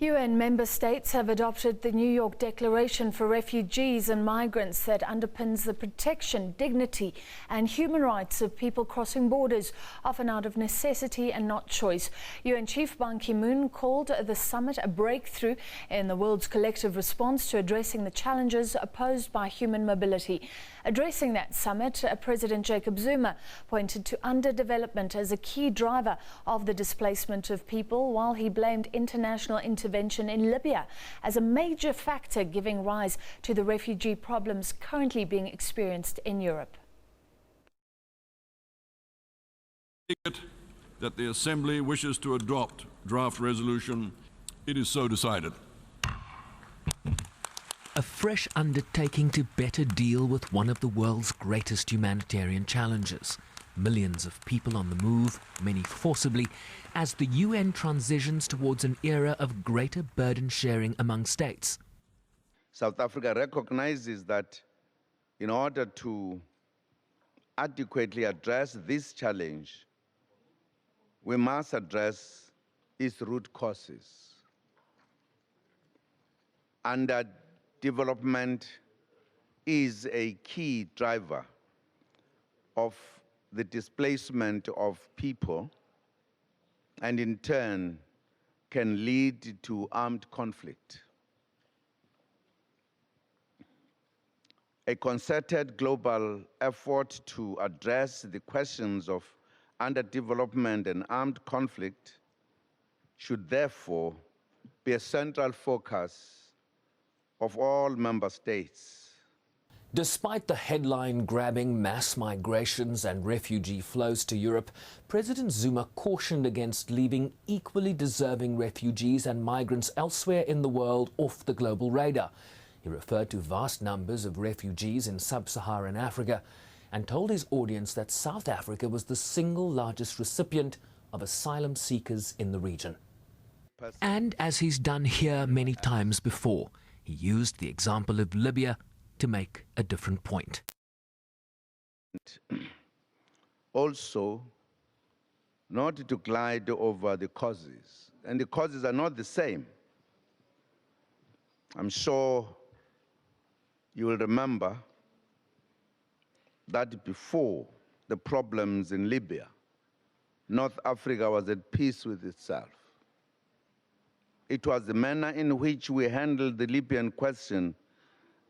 UN member states have adopted the New York Declaration for Refugees and Migrants that underpins the protection, dignity and human rights of people crossing borders, often out of necessity and not choice. UN Chief Ban Ki-moon called the summit a breakthrough in the world's collective response to addressing the challenges posed by human mobility. Addressing that summit, President Jacob Zuma pointed to underdevelopment as a key driver of the displacement of people, while he blamed international intervention in Libya as a major factor giving rise to the refugee problems currently being experienced in Europe. That the Assembly wishes to adopt draft resolution, it is so decided. A fresh undertaking to better deal with one of the world's greatest humanitarian challenges. Millions of people on the move, many forcibly, as the UN transitions towards an era of greater burden sharing among states. South Africa recognizes that in order to adequately address this challenge, we must address its root causes. Underdevelopment is a key driver of the displacement of people, and in turn can lead to armed conflict. A concerted global effort to address the questions of underdevelopment and armed conflict should therefore be a central focus of all member states. Despite the headline-grabbing mass migrations and refugee flows to Europe, President Zuma cautioned against leaving equally deserving refugees and migrants elsewhere in the world off the global radar. He referred to vast numbers of refugees in sub-Saharan Africa and told his audience that South Africa was the single largest recipient of asylum seekers in the region. And as he's done here many times before, he used the example of Libya to make a different point. Also, not to glide over the causes, and the causes are not the same. I'm sure you will remember that before the problems in Libya, North Africa was at peace with itself. It was the manner in which we handled the Libyan question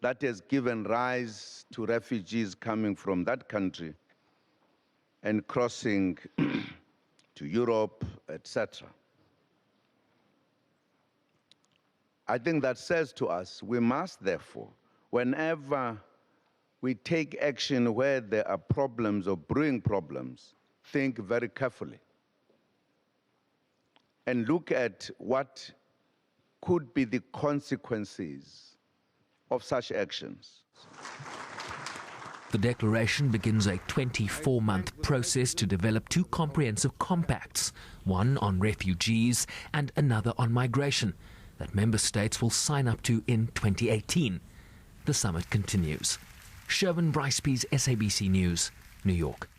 that has given rise to refugees coming from that country and crossing to Europe, etc. I think that says to us, we must therefore, whenever we take action where there are problems or brewing problems, think very carefully and look at what could be the consequences of such actions. The declaration begins a 24-month process to develop two comprehensive compacts, one on refugees and another on migration, that member states will sign up to in 2018. The summit continues. Bryce-Pease, SABC News, New York.